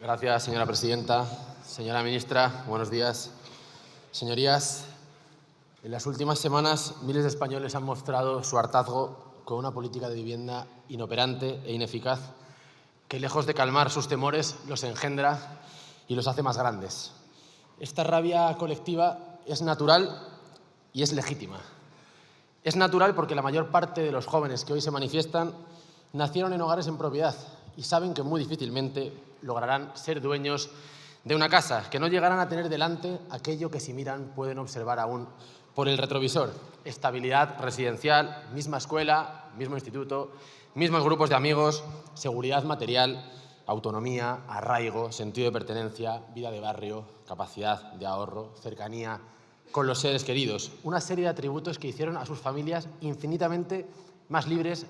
Gracias, señora presidenta. Señora ministra, buenos días. Señorías, en las últimas semanas miles de españoles han mostrado su hartazgo con una política de vivienda inoperante e ineficaz que, lejos de calmar sus temores, los engendra y los hace más grandes. Esta rabia colectiva es natural y es legítima. Es natural porque la mayor parte de los jóvenes que hoy se manifiestan nacieron en hogares en propiedad y saben que muy difícilmente lograrán ser dueños de una casa, que no llegarán a tener delante aquello que si miran pueden observar aún por el retrovisor: estabilidad residencial, misma escuela, mismo instituto, mismos grupos de amigos, seguridad material, autonomía, arraigo, sentido de pertenencia, vida de barrio, capacidad de ahorro, cercanía con los seres queridos. Una serie de atributos que hicieron a sus familias infinitamente más libres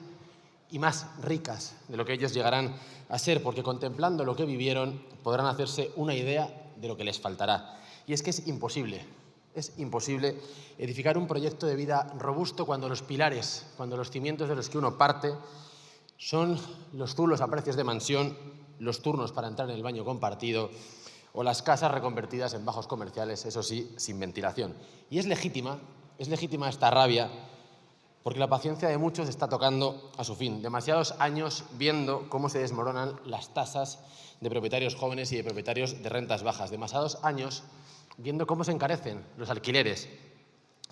y más ricas de lo que ellos llegarán a ser, porque contemplando lo que vivieron podrán hacerse una idea de lo que les faltará. Y es que es imposible edificar un proyecto de vida robusto cuando los pilares, cuando los cimientos de los que uno parte son los zulos a precios de mansión, los turnos para entrar en el baño compartido o las casas reconvertidas en bajos comerciales, eso sí, sin ventilación. Y es legítima esta rabia, porque la paciencia de muchos está tocando a su fin. Demasiados años viendo cómo se desmoronan las tasas de propietarios jóvenes y de propietarios de rentas bajas. Demasiados años viendo cómo se encarecen los alquileres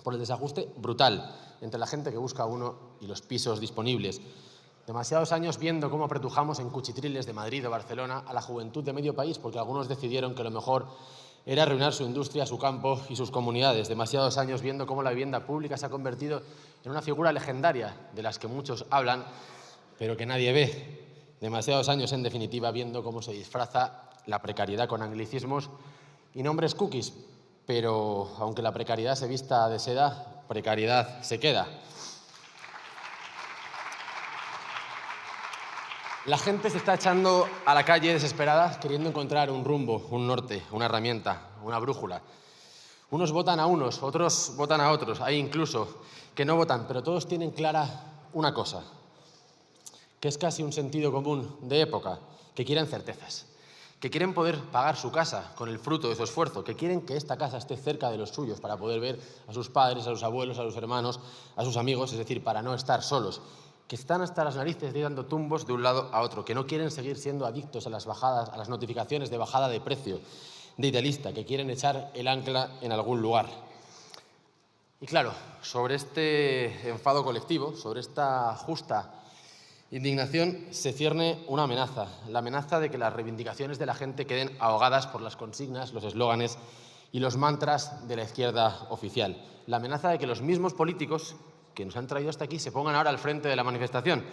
por el desajuste brutal entre la gente que busca uno y los pisos disponibles. Demasiados años viendo cómo apretujamos en cuchitriles de Madrid o Barcelona a la juventud de medio país, porque algunos decidieron que lo mejor era arruinar su industria, su campo y sus comunidades. Demasiados años viendo cómo la vivienda pública se ha convertido en una figura legendaria de las que muchos hablan, pero que nadie ve. Demasiados años, en definitiva, viendo cómo se disfraza la precariedad con anglicismos y nombres cookies, pero aunque la precariedad se vista de seda, precariedad se queda. La gente se está echando a la calle desesperada, queriendo encontrar un rumbo, un norte, una herramienta, una brújula. Unos votan a unos, otros votan a otros. Hay incluso que no votan, pero todos tienen clara una cosa, que es casi un sentido común de época: que quieren certezas, que quieren poder pagar su casa con el fruto de su esfuerzo, que quieren que esta casa esté cerca de los suyos para poder ver a sus padres, a sus abuelos, a sus hermanos, a sus amigos, es decir, para no estar solos, que están hasta las narices de ir dando tumbos de un lado a otro, que no quieren seguir siendo adictos a las bajadas, a las notificaciones de bajada de precio de Idealista, que quieren echar el ancla en algún lugar. Y claro, sobre este enfado colectivo, sobre esta justa indignación, se cierne una amenaza, la amenaza de que las reivindicaciones de la gente queden ahogadas por las consignas, los eslóganes y los mantras de la izquierda oficial. La amenaza de que los mismos políticos que nos han traído hasta aquí se pongan ahora al frente de la manifestación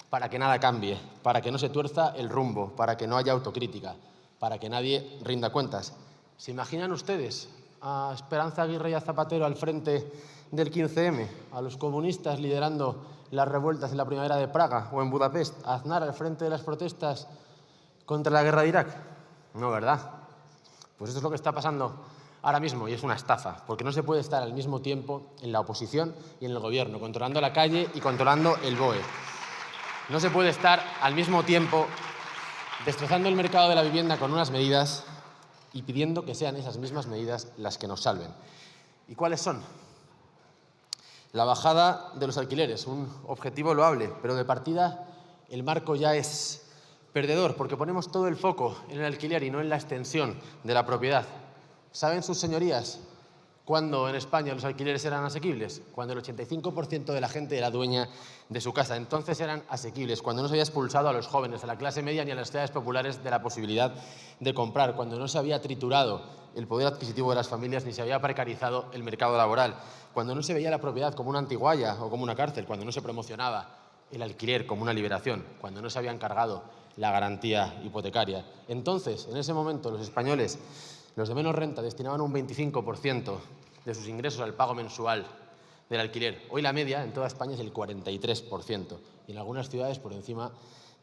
para que nada cambie, para que no se tuerza el rumbo, para que no haya autocrítica, para que nadie rinda cuentas. ¿Se imaginan ustedes a Esperanza Aguirre y a Zapatero al frente del 15M, a los comunistas liderando las revueltas en la primavera de Praga o en Budapest, a Aznar al frente de las protestas contra la guerra de Irak? No, ¿verdad? Pues eso es lo que está pasando ahora mismo, y es una estafa, porque no se puede estar al mismo tiempo en la oposición y en el gobierno, controlando la calle y controlando el BOE. No se puede estar al mismo tiempo destrozando el mercado de la vivienda con unas medidas y pidiendo que sean esas mismas medidas las que nos salven. ¿Y cuáles son? La bajada de los alquileres, un objetivo loable, pero de partida el marco ya es perdedor, porque ponemos todo el foco en el alquiler y no en la extensión de la propiedad. ¿Saben sus señorías cuándo en España los alquileres eran asequibles? Cuando el 85% de la gente era dueña de su casa. Entonces eran asequibles, cuando no se había expulsado a los jóvenes, a la clase media ni a las ciudades populares de la posibilidad de comprar, cuando no se había triturado el poder adquisitivo de las familias ni se había precarizado el mercado laboral, cuando no se veía la propiedad como una antigualla o como una cárcel, cuando no se promocionaba el alquiler como una liberación, cuando no se habían cargado la garantía hipotecaria. Entonces, en ese momento, los españoles, los de menos renta, destinaban un 25% de sus ingresos al pago mensual del alquiler. Hoy la media en toda España es el 43% y en algunas ciudades por encima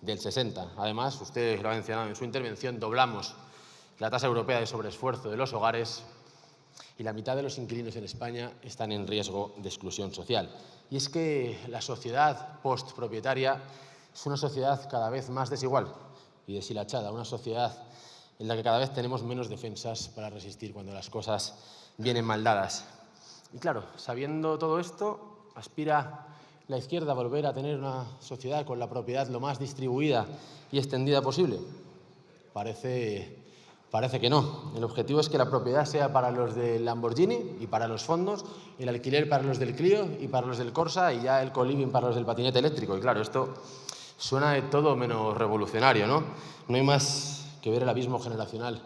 del 60%. Además, usted lo ha mencionado en su intervención, doblamos la tasa europea de sobreesfuerzo de los hogares y la mitad de los inquilinos en España están en riesgo de exclusión social. Y es que la sociedad postpropietaria es una sociedad cada vez más desigual y deshilachada, una sociedad en la que cada vez tenemos menos defensas para resistir cuando las cosas vienen mal dadas. Y claro, sabiendo todo esto, aspira la izquierda a volver a tener una sociedad con la propiedad lo más distribuida y extendida posible. Parece que no. El objetivo es que la propiedad sea para los del Lamborghini y para los fondos, el alquiler para los del Clio y para los del Corsa y ya el co-living para los del patinete eléctrico. Y claro, esto suena de todo menos revolucionario, ¿no? No hay más que ver el abismo generacional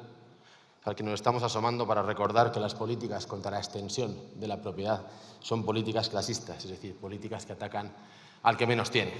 al que nos estamos asomando para recordar que las políticas contra la extensión de la propiedad son políticas clasistas, es decir, políticas que atacan al que menos tiene.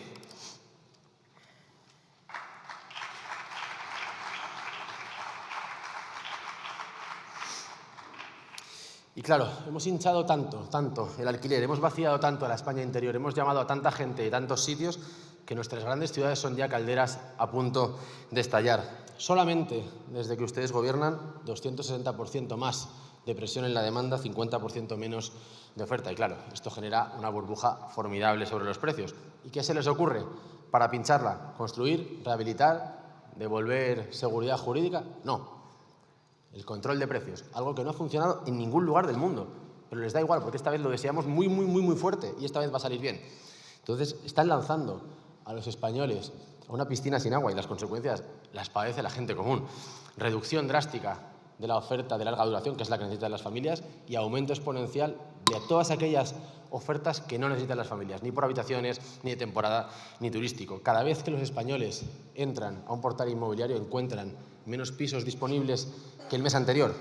Y claro, hemos hinchado tanto el alquiler, hemos vaciado tanto a la España interior, hemos llamado a tanta gente de tantos sitios que nuestras grandes ciudades son ya calderas a punto de estallar. Solamente desde que ustedes gobiernan, 260% más de presión en la demanda, 50% menos de oferta. Y claro, esto genera una burbuja formidable sobre los precios. ¿Y qué se les ocurre para pincharla? ¿Construir, rehabilitar, devolver seguridad jurídica? No. El control de precios, algo que no ha funcionado en ningún lugar del mundo, pero les da igual porque esta vez lo deseamos muy fuerte y esta vez va a salir bien. Entonces están lanzando a los españoles a una piscina sin agua y las consecuencias las padece la gente común. Reducción drástica de la oferta de larga duración, que es la que necesitan las familias, y aumento exponencial de todas aquellas ofertas que no necesitan las familias, ni por habitaciones, ni de temporada, ni turístico. Cada vez que los españoles entran a un portal inmobiliario encuentran menos pisos disponibles que el mes anterior.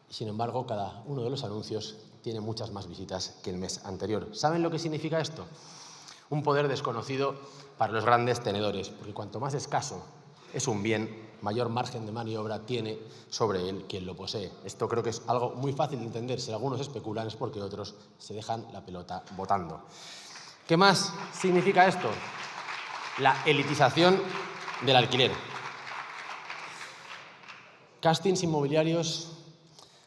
Sin embargo, cada uno de los anuncios tiene muchas más visitas que el mes anterior. ¿Saben lo que significa esto? Un poder desconocido para los grandes tenedores, porque cuanto más escaso es un bien, mayor margen de maniobra tiene sobre él quien lo posee. Esto creo que es algo muy fácil de entender. Si algunos especulan es porque otros se dejan la pelota botando. ¿Qué más significa esto? La elitización del alquiler. Castings inmobiliarios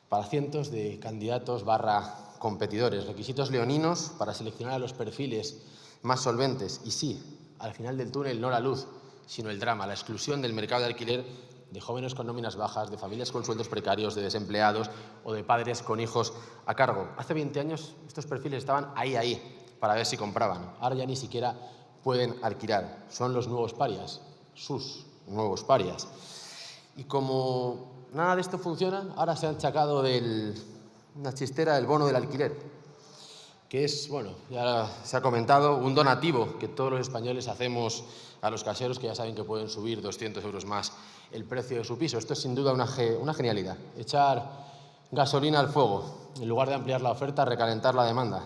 para cientos de candidatos / competidores, requisitos leoninos para seleccionar a los perfiles más solventes y sí, al final del túnel no la luz, sino el drama, la exclusión del mercado de alquiler de jóvenes con nóminas bajas, de familias con sueldos precarios, de desempleados o de padres con hijos a cargo. Hace 20 años estos perfiles estaban ahí para ver si compraban. Ahora ya ni siquiera pueden alquilar. Son los nuevos parias, sus nuevos parias. Y como nada de esto funciona, ahora se han sacado de una chistera el bono del alquiler, que es, bueno, ya se ha comentado, un donativo que todos los españoles hacemos a los caseros que ya saben que pueden subir 200 euros más el precio de su piso. Esto es sin duda una genialidad. Echar gasolina al fuego, en lugar de ampliar la oferta, recalentar la demanda.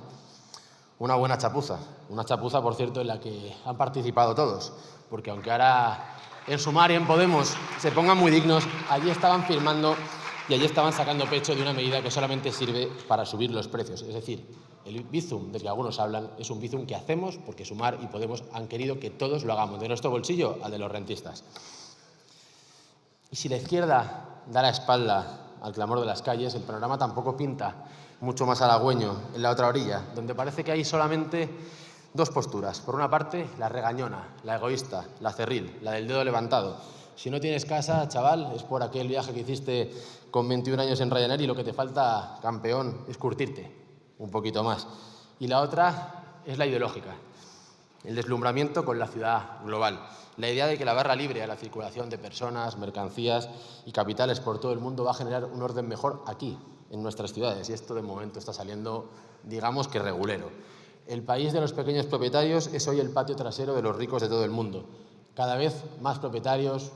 Una buena chapuza. Una chapuza, por cierto, en la que han participado todos, porque aunque ahora en Sumar y en Podemos se pongan muy dignos, allí estaban firmando y allí estaban sacando pecho de una medida que solamente sirve para subir los precios. Es decir, el Bizum del que algunos hablan es un Bizum que hacemos porque Sumar y Podemos han querido que todos lo hagamos, de nuestro bolsillo al de los rentistas. Y si la izquierda da la espalda al clamor de las calles, el panorama tampoco pinta mucho más halagüeño en la otra orilla, donde parece que hay solamente dos posturas. Por una parte, la regañona, la egoísta, la cerril, la del dedo levantado. Si no tienes casa, chaval, es por aquel viaje que hiciste con 21 años en Ryanair y lo que te falta, campeón, es curtirte un poquito más. Y la otra es la ideológica, el deslumbramiento con la ciudad global. La idea de que la barra libre a la circulación de personas, mercancías y capitales por todo el mundo va a generar un orden mejor aquí, en nuestras ciudades. Y esto de momento está saliendo, digamos que regulero. El país de los pequeños propietarios es hoy el patio trasero de los ricos de todo el mundo. Cada vez más propietarios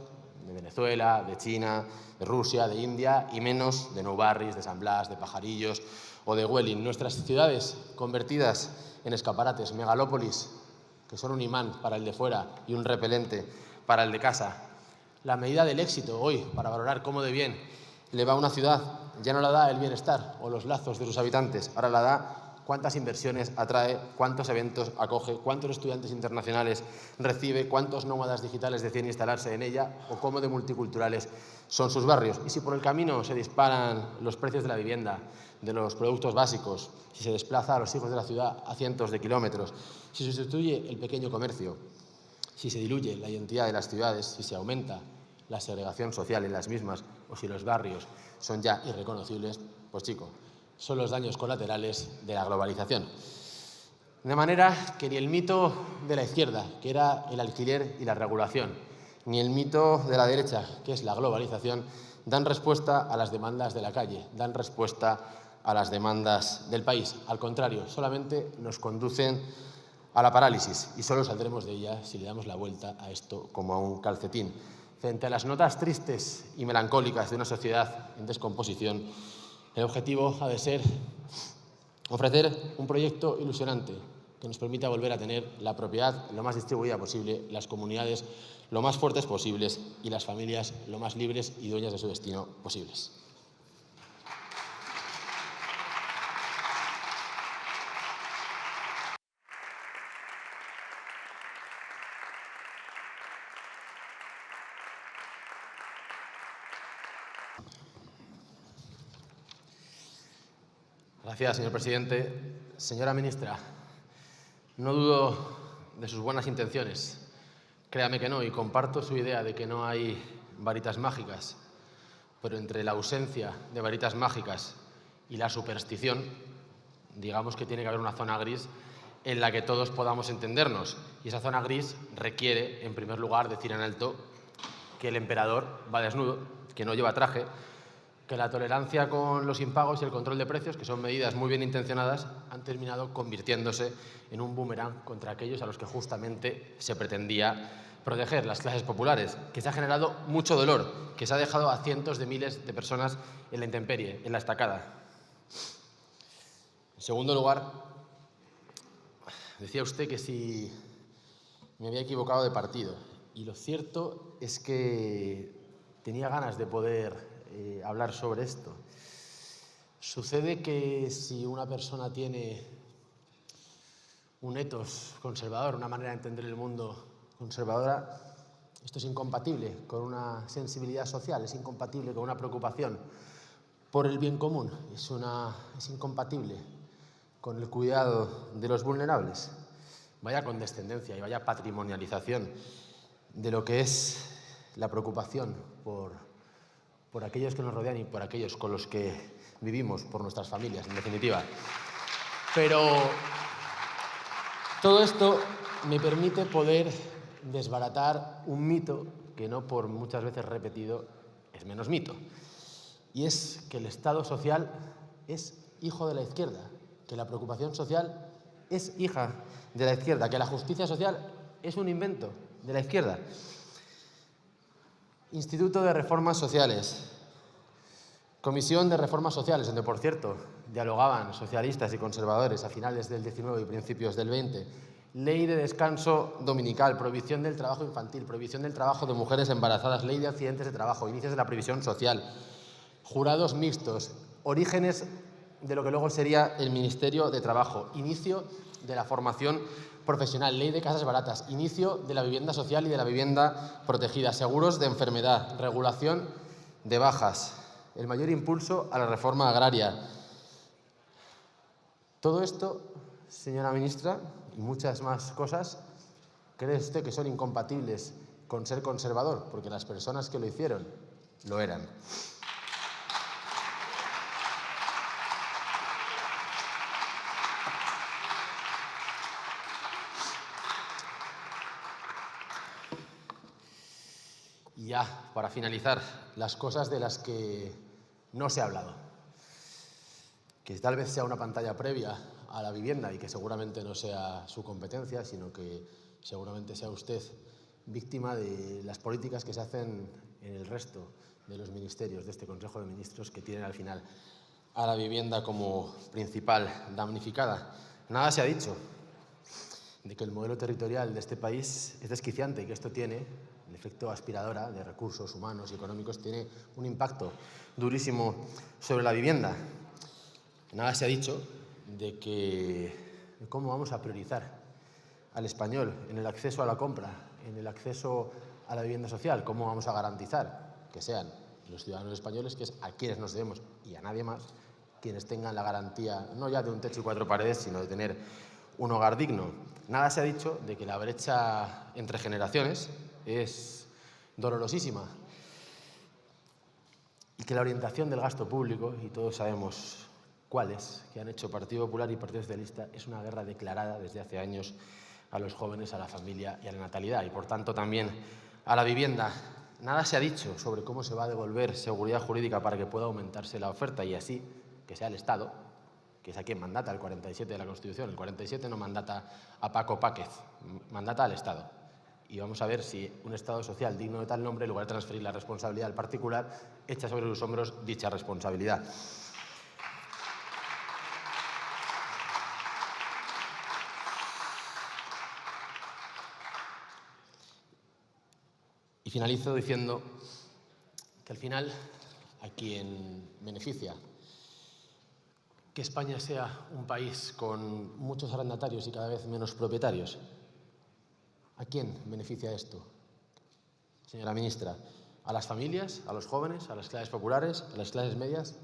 de Venezuela, de China, de Rusia, de India y menos de Nou Barris, de San Blas, de Pajarillos o de Welling. Nuestras ciudades convertidas en escaparates, megalópolis, que son un imán para el de fuera y un repelente para el de casa. La medida del éxito hoy para valorar cómo de bien le va a una ciudad ya no la da el bienestar o los lazos de sus habitantes, ahora la da cuántas inversiones atrae, cuántos eventos acoge, cuántos estudiantes internacionales recibe, cuántos nómadas digitales deciden instalarse en ella o cómo de multiculturales son sus barrios. Y si por el camino se disparan los precios de la vivienda, de los productos básicos, si se desplaza a los hijos de la ciudad a cientos de kilómetros, si se sustituye el pequeño comercio, si se diluye la identidad de las ciudades, si se aumenta la segregación social en las mismas o si los barrios son ya irreconocibles, pues chico, son los daños colaterales de la globalización. De manera que ni el mito de la izquierda, que era el alquiler y la regulación, ni el mito de la derecha, que es la globalización, dan respuesta a las demandas de la calle, dan respuesta a las demandas del país. Al contrario, solamente nos conducen a la parálisis y solo saldremos de ella si le damos la vuelta a esto como a un calcetín. Frente a las notas tristes y melancólicas de una sociedad en descomposición, el objetivo ha de ser ofrecer un proyecto ilusionante que nos permita volver a tener la propiedad lo más distribuida posible, las comunidades lo más fuertes posibles y las familias lo más libres y dueñas de su destino posibles. Gracias, señor presidente. Señora ministra, no dudo de sus buenas intenciones. Créame que no, y comparto su idea de que no hay varitas mágicas. Pero entre la ausencia de varitas mágicas y la superstición, digamos que tiene que haber una zona gris en la que todos podamos entendernos. Y esa zona gris requiere, en primer lugar, decir en alto que el emperador va desnudo, que no lleva traje, que la tolerancia con los impagos y el control de precios, que son medidas muy bien intencionadas, han terminado convirtiéndose en un boomerang contra aquellos a los que justamente se pretendía proteger, las clases populares, que se ha generado mucho dolor, que se ha dejado a cientos de miles de personas en la intemperie, en la estacada. En segundo lugar, decía usted que si me había equivocado de partido, y lo cierto es que tenía ganas de poder hablar sobre esto. Sucede que si una persona tiene un ethos conservador, una manera de entender el mundo conservadora, esto es incompatible con una sensibilidad social, es incompatible con una preocupación por el bien común, es incompatible con el cuidado de los vulnerables. Vaya condescendencia y vaya patrimonialización de lo que es la preocupación por aquellos que nos rodean y por aquellos con los que vivimos, por nuestras familias, en definitiva. Pero todo esto me permite poder desbaratar un mito que no por muchas veces repetido es menos mito. Y es que el Estado social es hijo de la izquierda, que la preocupación social es hija de la izquierda, que la justicia social es un invento de la izquierda. Instituto de Reformas Sociales, Comisión de Reformas Sociales, donde, por cierto, dialogaban socialistas y conservadores a finales del XIX y principios del XX, Ley de descanso dominical, prohibición del trabajo infantil, prohibición del trabajo de mujeres embarazadas, ley de accidentes de trabajo, inicios de la previsión social, jurados mixtos, orígenes de lo que luego sería el Ministerio de Trabajo, inicio de la formación profesional, ley de casas baratas, inicio de la vivienda social y de la vivienda protegida, seguros de enfermedad, regulación de bajas, el mayor impulso a la reforma agraria. Todo esto, señora ministra, y muchas más cosas, ¿cree usted que son incompatibles con ser conservador? Porque las personas que lo hicieron lo eran. Y ya, para finalizar, las cosas de las que no se ha hablado. Que tal vez sea una pantalla previa a la vivienda y que seguramente no sea su competencia, sino que seguramente sea usted víctima de las políticas que se hacen en el resto de los ministerios de este Consejo de Ministros, que tienen al final a la vivienda como principal damnificada. Nada se ha dicho de que el modelo territorial de este país es desquiciante y que esto tiene, el efecto aspiradora de recursos humanos y económicos, tiene un impacto durísimo sobre la vivienda. Nada se ha dicho de cómo vamos a priorizar al español en el acceso a la compra, en el acceso a la vivienda social, cómo vamos a garantizar que sean los ciudadanos españoles, que es a quienes nos debemos y a nadie más, quienes tengan la garantía no ya de un techo y cuatro paredes, sino de tener un hogar digno. Nada se ha dicho de que la brecha entre generaciones es dolorosísima que la orientación del gasto público, y todos sabemos cuáles, que han hecho Partido Popular y Partido Socialista, es una guerra declarada desde hace años a los jóvenes, a la familia y a la natalidad, y por tanto también a la vivienda. Nada se ha dicho sobre cómo se va a devolver seguridad jurídica para que pueda aumentarse la oferta y así que sea el Estado, que es a quien mandata el 47 de la Constitución. El 47 no mandata a Paco Páquez, mandata al Estado. Y vamos a ver si un Estado social digno de tal nombre, en lugar de transferir la responsabilidad al particular, echa sobre sus hombros dicha responsabilidad. Y finalizo diciendo que al final a quien beneficia que España sea un país con muchos arrendatarios y cada vez menos propietarios, ¿a quién beneficia esto, señora ministra? ¿A las familias, a los jóvenes, a las clases populares, a las clases medias?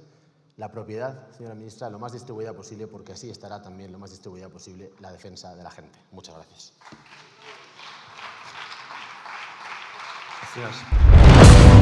La propiedad, señora ministra, lo más distribuida posible, porque así estará también lo más distribuida posible la defensa de la gente. Muchas gracias. Gracias.